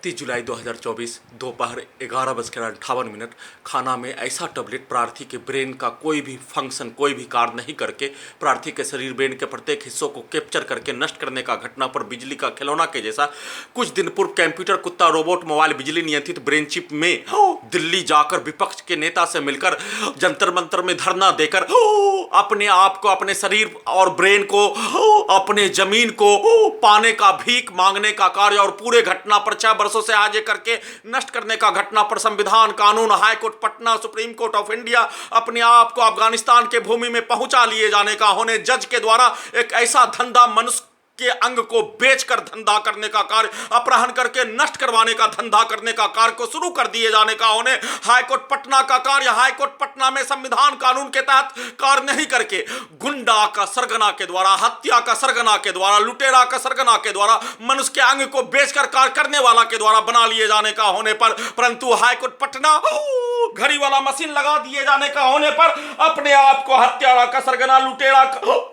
31 जुलाई 2024 दोपहर 11:58 खाना में ऐसा टैबलेट प्रार्थी के ब्रेन का कोई भी फंक्शन, कोई भी कार्य नहीं करके प्रार्थी के शरीर ब्रेन के प्रत्येक हिस्सों को कैप्चर करके नष्ट करने का घटना पर बिजली का खिलौना के जैसा कुछ दिन पूर्व कंप्यूटर, कुत्ता, रोबोट, मोबाइल, बिजली नियंत्रित ब्रेन चिप में दिल्ली जाकर विपक्ष के नेता से मिलकर जंतर मंतर में धरना देकर अपने आप को, अपने शरीर और ब्रेन को, अपने जमीन को पाने का, भीख मांगने का कार्य और पूरे घटना पर 6 वर्षों से आगे करके नष्ट करने का घटना पर संविधान, कानून, high court Patna, supreme court of India अपने आप को अफगानिस्तान के भूमि में पहुंचा लिए जाने का होने, जज के द्वारा एक ऐसा धंधा, मनुष्य के अंग को बेचकर धंधा करने का कार्य, अपहरण करके नष्ट करवाने का धंधा करने का कार्य को शुरू कर दिए जाने का होने, हाईकोर्ट पटना का कार्य हाईकोर्ट पटना में संविधान कानून के तहत कार्य नहीं करके गुंडा का सरगना के द्वारा, हत्या का सरगना के द्वारा, लुटेरा का सरगना के द्वारा, मनुष्य के अंग को बेचकर कार्य करने वाला के द्वारा बना लिए जाने का होने पर, परंतु हाईकोर्ट पटना घड़ी वाला मशीन लगा दिए जाने का होने पर अपने आप को हत्यारा का सरगना, लुटेरा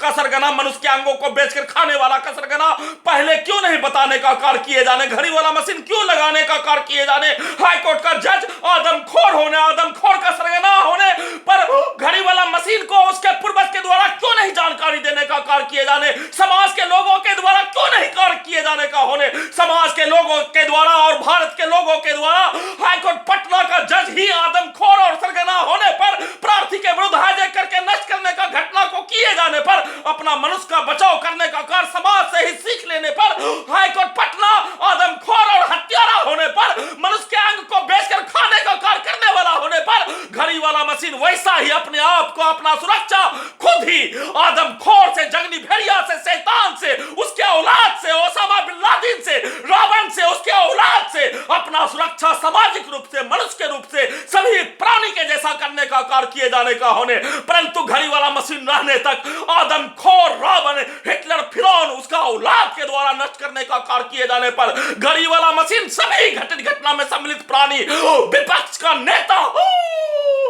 का सरगना, मनुष्य के अंगों को बेचकर खाने वाला का सरगना पहले क्यों नहीं बताने का कार्य किए जाने, घड़ी वाला मशीन क्यों लगाने का कार्य किए जाने, हाईकोर्ट का जज आदमखोर होने, आदमखोर का सरगना होने पर घड़ी वाला मशीन को उसके पूर्वज के द्वारा क्यों नहीं जानकारी देने का कार्य किए जाने, समाज के लोगों के द्वारा क्यों नहीं कार्य किए जाने का होने, समाज के लोगों के द्वारा और भारत के लोगों के द्वारा हाईकोर्ट पटना का जज ही आदमखोर और सरगना होने पर प्रार्थी के विरुद्ध हाईजैक करके नष्ट करने का घटना को किए जाने पर, अपना मनुष्य का बचाव करने का कार्य समाज से ही सीख लेने पर, हाईकोर्ट पटना आदमखोर और हत्यारा होने पर, मनुष्य के अंग को बेचकर खाने का कार्य करने वाला होने पर, घड़ी वाला मशीन वैसा ही अपने आप को, अपना सुरक्षा खुद ही आदमखोर से, जंगली भेड़िया से, शैतान से, उसके औलाद से, ओसामा बिन लादेन से, रावण से, उसके औलाद से अपना सुरक्षा सामाजिक रूप से, मनुष्य के रूप से सभी प्राणी के जैसा करने का कार्य किए जाने का होने, परंतु घड़ी वाला मशीन रहने तक आदमखोर, रावण, हिटलर, फिरौन, उसका औलाद के द्वारा नष्ट करने का कार्य किए जाने पर घड़ी वाला मशीन सभी घटित घटना में सम्मिलित प्राणी, विपक्ष का नेता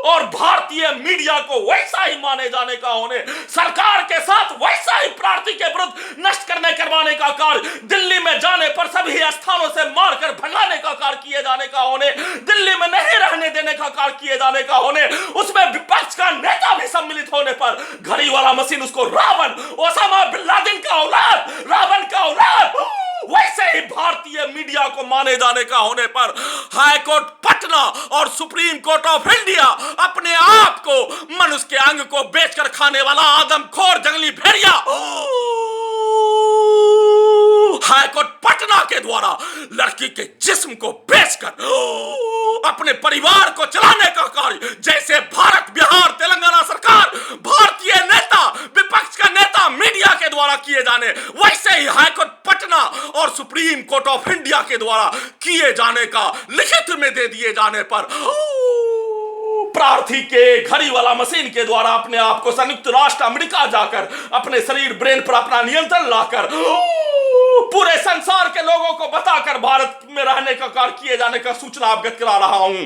और भारतीय मीडिया को वैसा ही माने जाने का होने, सरकार के साथ वैसा ही प्रार्थी के विरुद्ध नष्ट करने करवाने का कार्य, दिल्ली में जाने पर सभी स्थानों से मारकर भगाने का कार्य किए जाने का होने, दिल्ली में नहीं रहने देने का कार्य किए जाने का होने, उसमें विपक्ष का नेता भी सम्मिलित होने पर घड़ी वाला मशीन उसको रावण, ओसामा बिन लादेन का औलाद, रावण का औलाद, वैसे ही भारतीय मीडिया को माने जाने का होने पर हाईकोर्ट पटना और सुप्रीम कोर्ट ऑफ इंडिया अपने आप को, मनुष्य के अंग को बेचकर खाने वाला आदमखोर जंगली भेड़िया हाईकोर्ट पटना के द्वारा लड़की के जिस्म को बेचकर अपने परिवार को चलाने का कार्य, जैसे भारत, बिहार, तेलंगाना सरकार, भारतीय नेता, विपक्ष का नेता, मीडिया के द्वारा किए जाने, वैसे ही हाईकोर्ट पटना और सुप्रीम कोर्ट ऑफ इंडिया के द्वारा किए जाने का लिखित में दे दिए जाने पर प्रार्थी के घड़ी वाला मशीन के द्वारा अपने आप को संयुक्त राष्ट्र अमेरिका जाकर अपने शरीर, ब्रेन पर अपना नियंत्रण लाकर पूरे संसार के लोगों को बताकर भारत में रहने का कार्य किए जाने का सूचना अवगत करा रहा हूं।